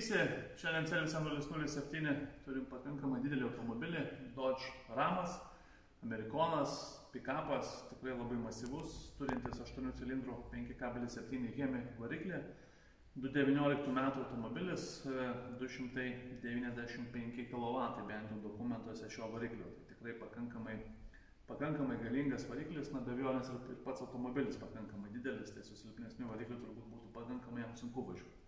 visi, šiandien servise 007 turim pakankamai didelį automobilį, Dodge Ramas, Amerikonas, pick-upas, tikrai labai masyvus, turintis 8 cilindrų 5,7 Hemi variklį, 2019 metų automobilis, 295 kW, bent jau dokumentuose šio variklio, tai tikrai pakankamai galingas variklis, be abejonės ir pats automobilis pakankamai didelis, tai su silpnesniu varikliu turbūt būtų pakankamai jam sunku važiuoti.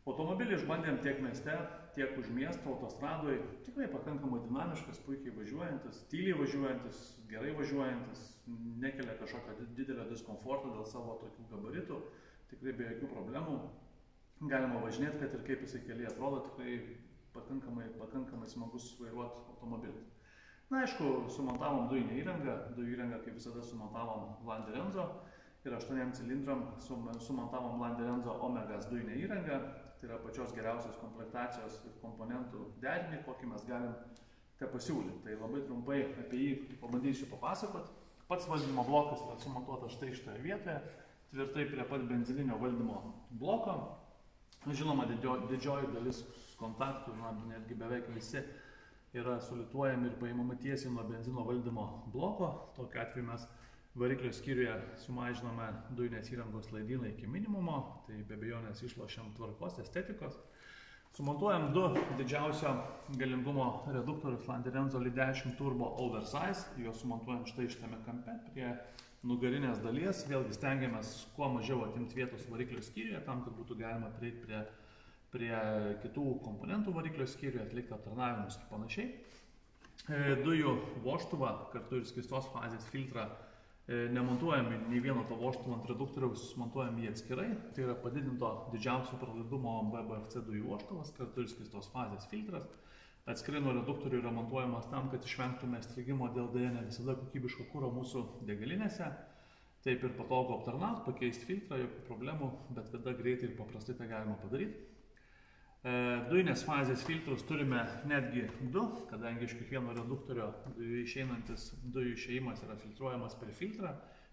Automobilį išbandėm tiek mieste, tiek už miesto, autostradoje, tikrai pakankamai dinamiškas, puikiai važiuojantis, tyliai važiuojantis, gerai važiuojantis, nekelia kažkokio didelio diskomforto dėl savo tokių gabaritų, tikrai be jokių problemų. Galima važinėti, kad ir kaip jisai kelyje atrodo, tikrai pakankamai smagus vairuoti automobilis. Na, aišku, sumontavom dujinę įrangą, kaip visada sumontavom Lande Renzo ir 8 cilindram sumontavom Lande Renzo Omegas dujinę įrangą, tai yra pačios geriausios komplektacijos ir komponentų derinį, kokį mes galim te pasiūlyti. Tai labai trumpai apie jį pabandysiu papasakoti. Pats valdymo blokas yra sumontuotas štai šitoje vietoje, tvirtai prie pat benzininio valdymo bloko. Žinoma, didžioji dalis kontaktų, netgi beveik visi, yra sulituojami ir paimami tiesiai nuo benzino valdymo bloko. Tokiu atveju mes variklio skyriuje sumažiname dujinės įrangos laidyną iki minimumo, tai be abejonės išlošiam tvarkos, estetikos. Sumontuojam du didžiausio galingumo reduktorius Lande Renzo LI10 Turbo Oversize, juos sumontuojam štai šitame kampe prie nugarinės dalies. Vėlgi stengiamės kuo mažiau atimti vietos variklio skyriuje, tam, kad būtų galima prieiti prie kitų komponentų variklio skyriuje, atlikti aptarnavimus ir panašiai. Dujų vožtuvą kartu ir skystos fazės filtrą nemontuojam nei vieno to vožtuvo ant reduktoriaus, montuojam jį atskirai. Tai yra padidinto didžiausio pralaidumo BBFC dujų vožtuvas, kartu ir skystos fazės filtras. Atskirai nuo reduktorių yra montuojamas tam, kad išvengtume strigimo dėl ne visada kokybiško kuro mūsų degalinėse. Taip ir patogu aptarnauti, pakeisti filtrą, jokių problemų, bet kada greitai ir paprastai tai galima padaryti. Dujinės fazės filtrus turime netgi du, kadangi iš kiekvieno reduktorio išeinantis dujų išėjimas yra filtruojamas per filtrą,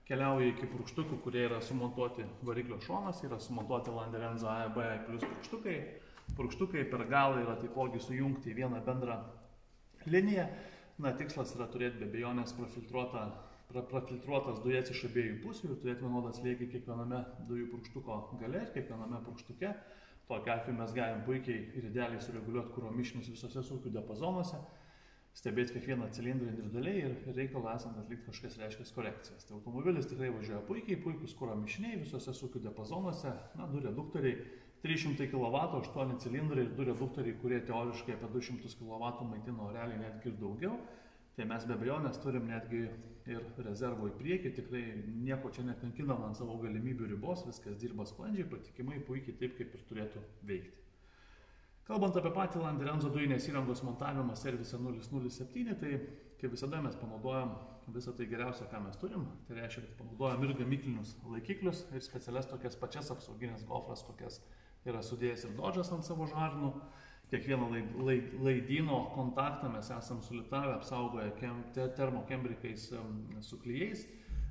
keliauja iki purkštukų, kurie yra sumontuoti variklio šonas, yra sumontuoti Lande Renzo AEB plus purkštukai. Purkštukai per galą yra taipogi sujungti į vieną bendrą liniją. Tikslas yra turėti be abejonės prafiltruotas dujas iš abiejų pusių ir turėti vienodą slėgį kiekviename dujų purkštuko gale ir kiekviename purkštuke. Tokiu atveju mes galim puikiai ir idealiai sureguliuoti kuro mišinius visose sūkių diapazonuose, stebėti kiekvieną cilindrą individualiai ir reikalą esant atlikti kažkas reiškias korekcijas. Tai automobilis tikrai važiuoja puikiai, puikus kuro mišiniai visose sūkių diapazonuose, du reduktoriai, 300 kW, 8 cilindrai ir du reduktoriai, kurie teoriškai apie 200 kW maitino, realiai netgi ir daugiau. Tai mes be abejonės turim netgi ir rezervo į priekį, tikrai nieko čia nekankinam ant savo galimybių ribos, viskas dirba sklandžiai, patikimai, puikiai taip, kaip ir turėtų veikti. Kalbant apie patį Lande Renzo dujinės įrangos montavimą servise 007, tai kaip visada mes panaudojam visą tai geriausia, ką mes turim. Tai reiškia, kad panaudojam ir gamyklinius laikiklius ir specialias tokias pačias apsauginės gofras, kokias yra sudėjęs ir Dodge'as ant savo žarnų. Kiekvieno laidyno kontaktą mes esam sulitavę, apsaugoję termokembrikais su klijais.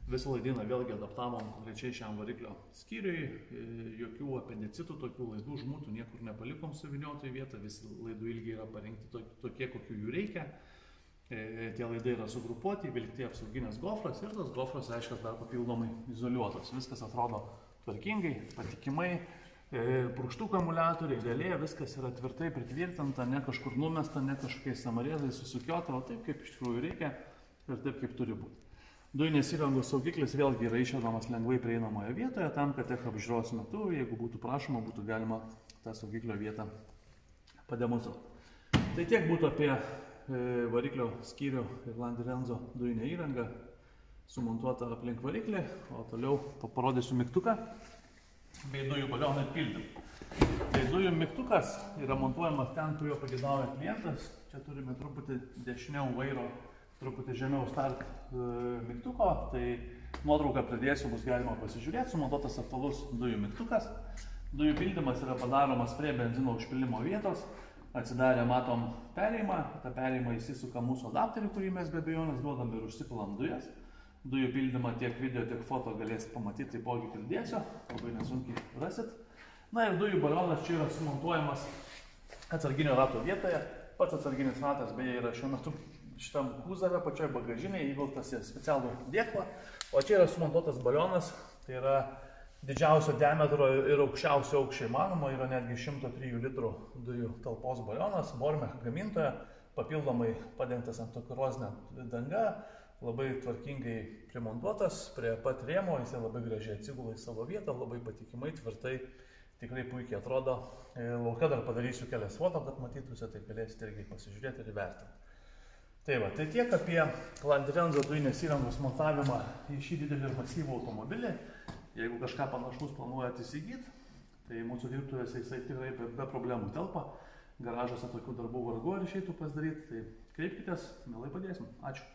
Visą laidyną vėlgi adaptavom konkrečiai šiam variklio skyriui. Jokių apendicitų, tokių laidų, žmutų niekur nepalikom suvyniotų į vietą. Visi laidų ilgiai yra parinkti tokie, kokių jų reikia. Tie laidai yra sugrupuoti, įvilkti apsauginės gofras ir tos gofras, aiškiai, dar papildomai izoliuotos. Viskas atrodo tvarkingai, patikimai. Purkštukų akumuliatoriai, galėje viskas yra tvirtai pritvirtinta, ne kažkur numesta, ne kažkokiais samarėzai susukiota, o taip, kaip iš tikrųjų reikia ir taip, kaip turi būti. Dujinės įrangos saugiklis vėlgi yra išvedamas lengvai prieinamoje vietoje, tam, kad tech apžiūros metu, jeigu būtų prašoma, būtų galima tą saugiklio vietą pademonstruoti. Tai tiek būtų apie variklio skyrių ir Lande Renzo dujinę įrangą sumontuotą aplink variklį, o toliau parodysiu mygtuką bei dujų balioną ir pildymą. Tai dujų mygtukas yra montuojamas ten, kur jo pageidauja klientas. Čia turime truputį dešiniau vairo, truputį žemiau start mygtuko. Tai nuotrauką pridėsiu, bus galima pasižiūrėti. Sumontuotas apvalus dujų mygtukas. Dujų pildymas yra padaromas prie benzino užpilimo vietos. Atsidarę matom perėjimą. Ta perėjimą įsisuka mūsų adapterį, kurį mes be abejonės duodam ir užsipilam dujas. Dujų pildymą tiek video, tiek foto galėsit pamatyti, taipogi pridėsiu, labai nesunkiai rasit. Na ir dujų balionas čia yra sumontuojamas atsarginio rato vietoje. Pats atsarginis ratas beje yra šiuo metu šitam kūzave, pačioj bagažinėje įvilktas į specialų dėklą, o čia yra sumontuotas balionas, tai yra didžiausio diametro ir aukščiausio aukščio įmanoma, yra netgi 103 litrų dujų talpos balionas, Bormech gamintoja, papildomai padengtas antikoruozinė danga, labai tvarkingai primontuotas, prie pat rėmo, jis labai gražiai atsigula į savo vietą, labai patikimai, tvirtai, tikrai puikiai atrodo. Lauke dar padarysiu kelias foto, kad matytųsi, tai galėsite irgi pasižiūrėti ir įvertinti. Tai va, tai tiek apie Landrenzo dujinės įrangos montavimą į šį didelį ir masyvų automobilį. Jeigu kažką panašaus planuojate įsigyti, tai mūsų dirbtuvėse jisai tikrai be problemų telpa. Garažuose tokių darbų vargu ar išeitų pasidaryti, tai kreipkitės, mielai padėsim. Ačiū.